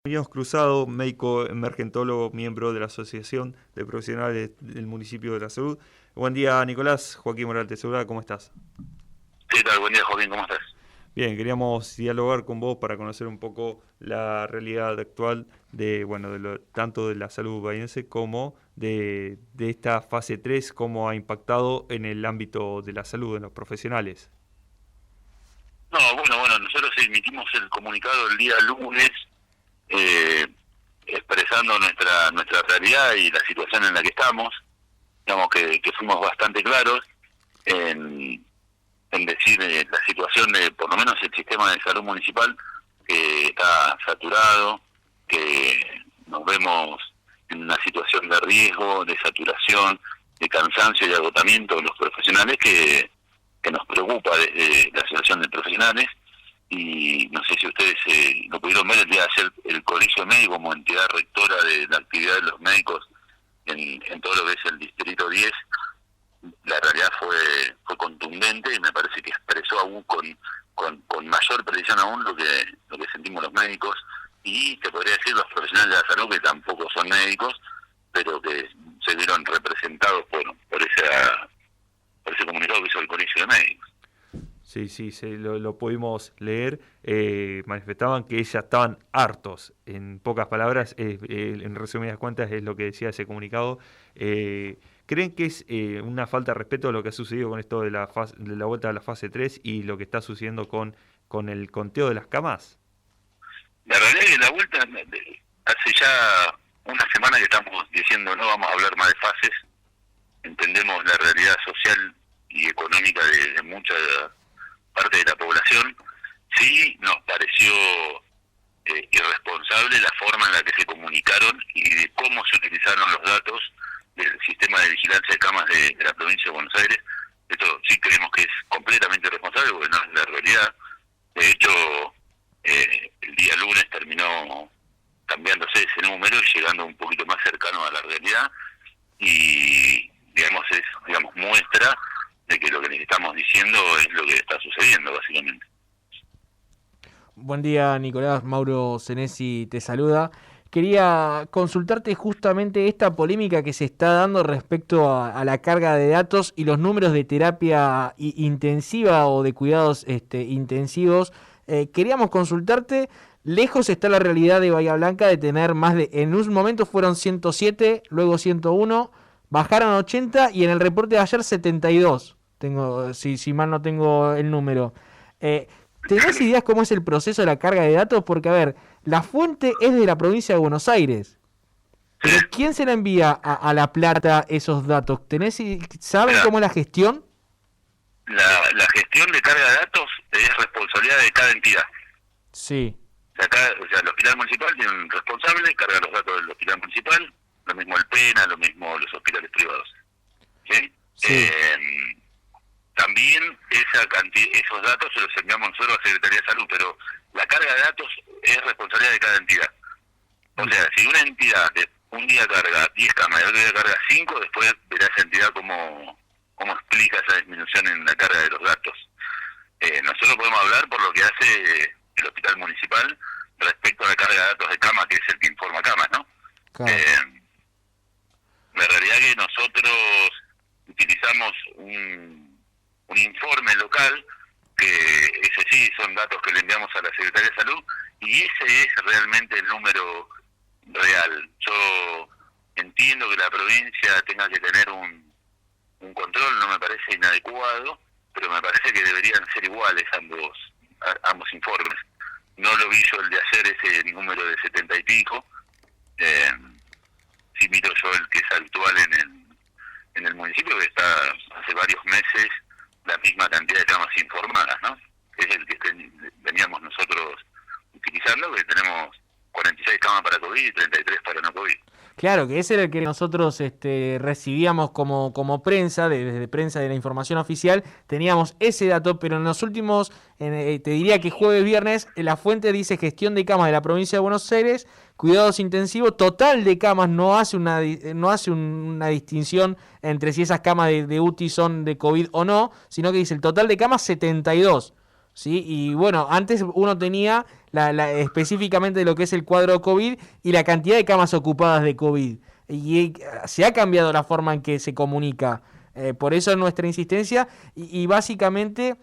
Muñoz Cruzado, médico emergentólogo, miembro de la Asociación de Profesionales del Municipio de la Salud. Buen día, Nicolás. Joaquín Moral te saluda, ¿cómo estás? ¿Qué tal? Buen día, Joaquín, ¿cómo estás? Bien, queríamos dialogar con vos para conocer un poco la realidad actual tanto de la salud bahiense como de esta fase 3, cómo ha impactado en el ámbito de la salud, en los profesionales. No, bueno, nosotros emitimos el comunicado el día lunes expresando nuestra realidad y la situación en la que estamos. Digamos que fuimos bastante claros en decir la situación de, por lo menos, el sistema de salud municipal, que está saturado, que nos vemos en una situación de riesgo, de saturación, de cansancio y de agotamiento de los profesionales que nos preocupa desde la Asociación de Profesionales. Y no sé si ustedes lo pudieron ver el día de ayer, el Colegio Médico como entidad rectora de la actividad de los médicos en todo lo que es el Distrito 10, la realidad fue contundente y me parece que expresó aún con mayor precisión aún lo que sentimos los médicos y te podría decir los profesionales de la salud, que tampoco son médicos, pero que se vieron representados por ese comunicado que hizo el Colegio de Médicos. Sí, lo pudimos leer. Manifestaban que ya estaban hartos, en pocas palabras, en resumidas cuentas es lo que decía ese comunicado. ¿Creen que es una falta de respeto a lo que ha sucedido con esto de la vuelta a la fase 3 y lo que está sucediendo con el conteo de las camas? La realidad es que la vuelta, hace ya una semana que estamos diciendo no vamos a hablar más de fases, entendemos la realidad social y económica de mucha parte de la población. Sí nos pareció irresponsable la forma en la que se comunicaron y de cómo se utilizaron los datos del sistema de vigilancia de camas de la provincia de Buenos Aires. Esto sí creemos que es completamente irresponsable porque no es la realidad. De hecho, el día lunes terminó cambiándose ese número y llegando un poquito más cercano a la realidad y muestra de que lo que les estamos diciendo es lo que está sucediendo básicamente. Buen día, Nicolás. Mauro Senesi te saluda. Quería consultarte justamente esta polémica que se está dando respecto a la carga de datos y los números de terapia intensiva o de cuidados intensivos. Queríamos consultarte, lejos está la realidad de Bahía Blanca de tener en un momento fueron 107, luego 101, bajaron a 80 y en el reporte de ayer 72. Si mal no tengo el número. ¿Tenés ideas cómo es el proceso de la carga de datos? Porque, a ver, la fuente es de la provincia de Buenos Aires. Pero ¿quién se la envía a La Plata esos datos? ¿Saben cómo es la gestión? La gestión de carga de datos es responsabilidad de cada entidad. Sí. O sea, el hospital municipal tiene un responsable, carga los datos del hospital municipal, lo mismo el PENA, lo mismo los hospitales privados. ¿Sí? Sí. También esos datos se los enviamos nosotros a la Secretaría de Salud, pero la carga de datos es responsabilidad de cada entidad. O sea, si una entidad un día carga 10 camas y otro día carga 5, después verá esa entidad cómo explica esa disminución en la carga de los datos. Nosotros podemos hablar por lo que hace el hospital municipal respecto a la carga de datos de cama, que es el que informa camas, ¿no? Claro. La realidad es que nosotros utilizamos un informe local, que ese sí son datos que le enviamos a la Secretaría de Salud, y ese es realmente el número real. Yo entiendo que la provincia tenga que tener un control, no me parece inadecuado, pero me parece que deberían ser iguales ambos informes. No lo vi yo el de ayer, ese número de 70 y pico. Sí miro yo el que es actual en el municipio, que está hace varios meses la misma cantidad de camas informadas, ¿no? Es el que veníamos nosotros utilizando, que tenemos 46 camas para COVID y 33 para no COVID. Claro, que ese era el que nosotros recibíamos como prensa, desde prensa de la información oficial, teníamos ese dato, pero en los últimos, te diría que jueves, viernes, la fuente dice gestión de camas de la provincia de Buenos Aires, cuidados intensivos, total de camas, no hace una distinción entre si esas camas de UTI son de COVID o no, sino que dice el total de camas 72. ¿sí? Y bueno, antes uno tenía específicamente lo que es el cuadro COVID y la cantidad de camas ocupadas de COVID. Y se ha cambiado la forma en que se comunica. Por eso es nuestra insistencia. Y básicamente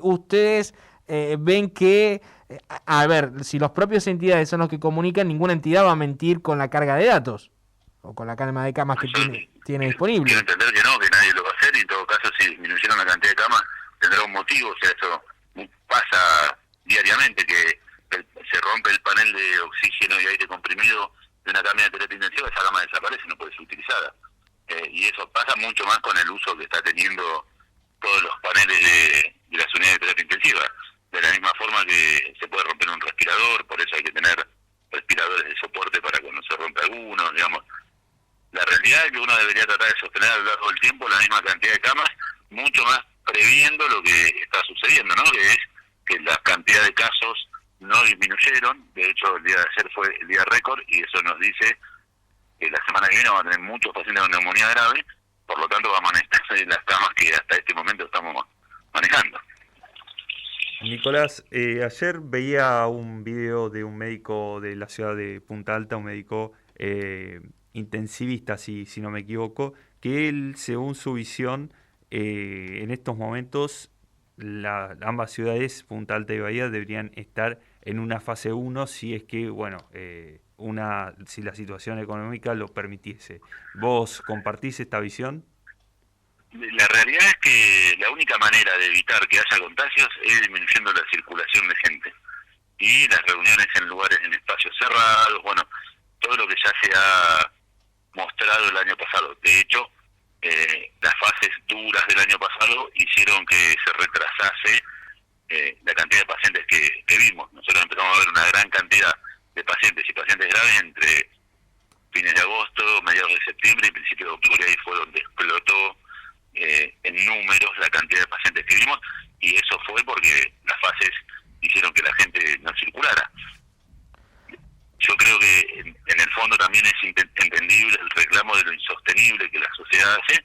ustedes ven que, a ver, si los propios entidades son los que comunican, ninguna entidad va a mentir con la carga de datos o con la cama de camas que tiene disponible. Quiero entender que no, que nadie lo va a hacer, y en todo caso, si disminuyeron la cantidad de camas, tendrá un motivo. O sea, eso pasa diariamente, que se rompe el panel de oxígeno y aire comprimido de una cama de terapia intensiva, esa cama desaparece, no puede ser utilizada. Y eso pasa mucho más con el uso que está teniendo todos los paneles de las unidades de terapia intensiva. De la misma forma que se puede romper un respirador, por eso hay que tener respiradores de soporte para cuando se rompe alguno, digamos. La realidad es que uno debería tratar de sostener a lo largo del tiempo la misma cantidad de camas, mucho más previendo lo que está sucediendo, ¿no? Que es que la cantidad de casos no disminuyeron. De hecho, el día de ayer fue el día récord, y eso nos dice que la semana que viene vamos a tener muchos pacientes con neumonía grave, por lo tanto vamos a necesitar las camas que hasta este momento estamos manejando. Nicolás, ayer veía un video de un médico de la ciudad de Punta Alta, un médico intensivista, si no me equivoco, que él, según su visión, en estos momentos ambas ciudades, Punta Alta y Bahía, deberían estar en una fase 1 si es que, bueno, si la situación económica lo permitiese. ¿Vos compartís esta visión? La realidad es que la única manera de evitar que haya contagios es disminuyendo la circulación de gente y las reuniones en lugares, en espacios cerrados, bueno, todo lo que ya se ha mostrado el año pasado. De hecho, las fases duras del año pasado hicieron que se retrasase la cantidad de pacientes que vimos. Nosotros empezamos a ver una gran cantidad de pacientes y pacientes graves entre fines de agosto, mediados de septiembre y principios de octubre. Ahí fue donde explotó en números la cantidad de pacientes que vimos, y eso fue porque las fases hicieron que la gente no circulara. Yo creo que en el fondo también es entendible el reclamo de lo insostenible que la sociedad hace,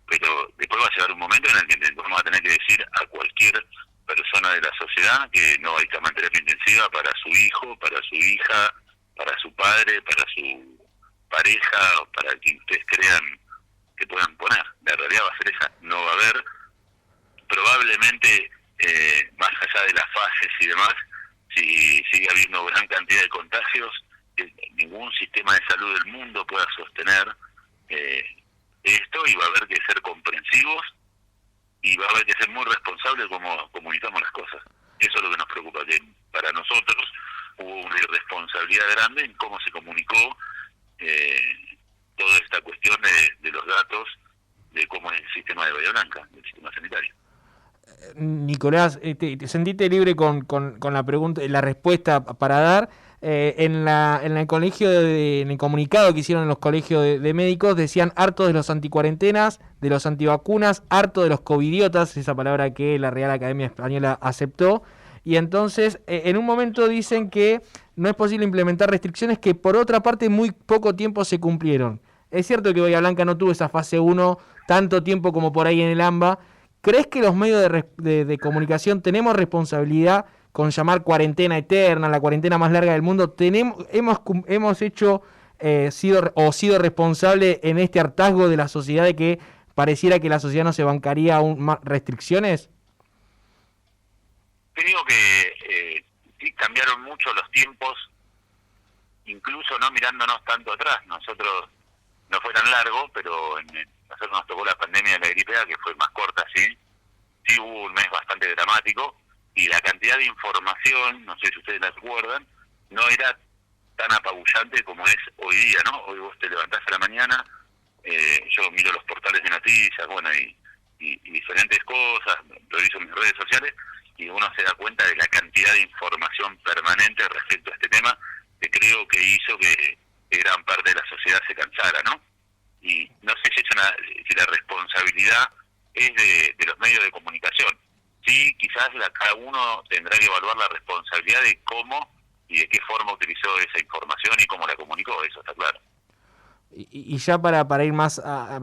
pero después va a llegar un momento en el que vamos a tener que decir a cualquier persona de la sociedad que no hay cama en terapia intensiva para su hijo, para su hija, para su padre, para su pareja, o para quien ustedes crean que puedan poner. La realidad va a ser esa, no va a haber, probablemente más allá de las fases y demás, si sigue habiendo gran cantidad de contagios, ningún sistema de salud del mundo pueda sostener esto, y va a haber que ser comprensivos y va a haber que ser muy responsables como comunicamos las cosas. Eso es lo que nos preocupa, que para nosotros hubo una irresponsabilidad grande en cómo se comunicó toda esta cuestión de los datos de cómo es el sistema de Bahía Blanca, el sistema sanitario. Nicolás, te sentiste libre con la pregunta, la respuesta para dar. En el colegio, en el comunicado que hicieron en los colegios de médicos, decían hartos de los anticuarentenas, de los antivacunas, harto de los covidiotas, esa palabra que la Real Academia Española aceptó. Y entonces, en un momento dicen que no es posible implementar restricciones que por otra parte muy poco tiempo se cumplieron. Es cierto que Bahía Blanca no tuvo esa fase 1 tanto tiempo como por ahí en el AMBA. ¿Crees que los medios de comunicación tenemos responsabilidad con llamar cuarentena eterna, la cuarentena más larga del mundo? Hemos sido responsables en este hartazgo de la sociedad, de que pareciera que la sociedad no se bancaría aún más restricciones? Te digo que sí cambiaron mucho los tiempos, incluso no mirándonos tanto atrás. Nosotros no fue tan largo, pero nosotros nos tocó la pandemia de la gripe A, que fue más corta, sí hubo un mes bastante dramático, y la cantidad de información, no sé si ustedes la recuerdan, no era tan apabullante como es hoy día, ¿no? Hoy vos te levantás a la mañana, yo miro los portales de noticias, bueno, y diferentes cosas, reviso mis redes sociales, y uno se da cuenta de la cantidad de información permanente respecto a este tema, que creo que hizo que gran parte de la sociedad se cansara, ¿no? Y no sé si la responsabilidad es de los medios de comunicación. Sí, quizás cada uno tendrá que evaluar la responsabilidad de cómo y de qué forma utilizó esa información y cómo la comunicó, eso está claro. Y ya para ir más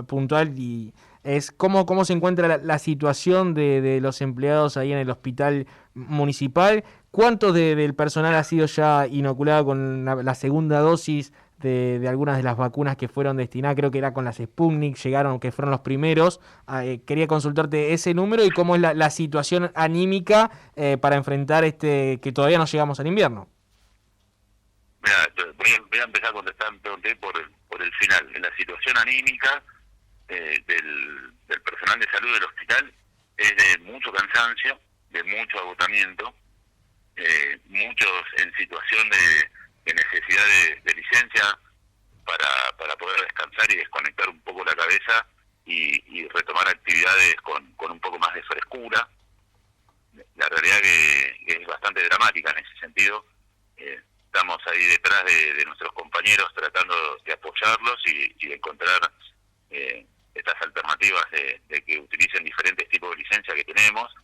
puntual, y es cómo se encuentra la situación de los empleados ahí en el hospital municipal. ¿Cuántos del personal ha sido ya inoculado con la segunda dosis de algunas de las vacunas que fueron destinadas? Creo que era con las Sputnik, llegaron, que fueron los primeros. Quería consultarte ese número y cómo es la situación anímica para enfrentar que todavía no llegamos al invierno. Mira, voy a empezar contestándote por el final. En la situación anímica del personal de salud del hospital es de mucho cansancio, de mucho agotamiento, muchos en situación de necesidad de licencia para poder descansar y desconectar un poco la cabeza y retomar actividades con un poco más de frescura. La realidad que es bastante dramática en ese sentido. Estamos ahí detrás de nuestros compañeros tratando de apoyarlos y de encontrar estas alternativas de que utilicen diferentes tipos de licencia que tenemos.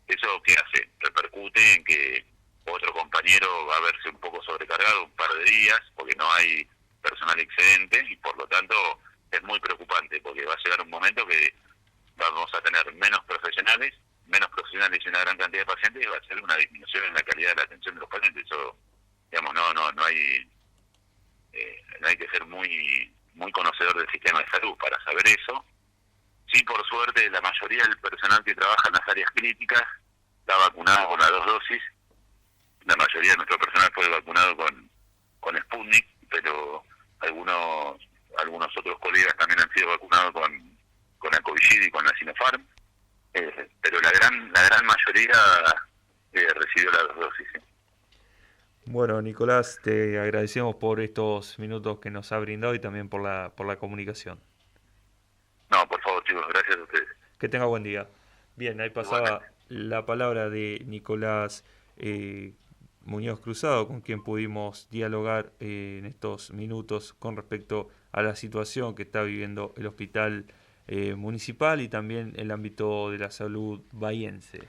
¿Eso qué hace? Repercute en que otro compañero va a verse un poco sobrecargado un par de días porque no hay personal excedente y por lo tanto es muy preocupante porque va a llegar un momento que vamos a tener menos profesionales y una gran cantidad de pacientes y va a ser una disminución en la calidad de la atención de los pacientes. Eso, digamos, no hay que ser muy conocedor del sistema de salud para saber eso. Sí, por suerte, la mayoría del personal que trabaja en las áreas críticas está vacunado con las 2 dosis. La mayoría de nuestro personal fue vacunado con Sputnik, pero algunos otros colegas también han sido vacunados con la Covishield y con la Sinopharm. Pero la gran mayoría recibió las 2 dosis. ¿Sí? Bueno, Nicolás, te agradecemos por estos minutos que nos ha brindado y también por la comunicación. No, por favor, chicos, gracias a ustedes. Que tenga buen día. Bien, ahí pasaba la palabra de Nicolás Muñoz Cruzado, con quien pudimos dialogar en estos minutos con respecto a la situación que está viviendo el hospital municipal y también el ámbito de la salud bahiense.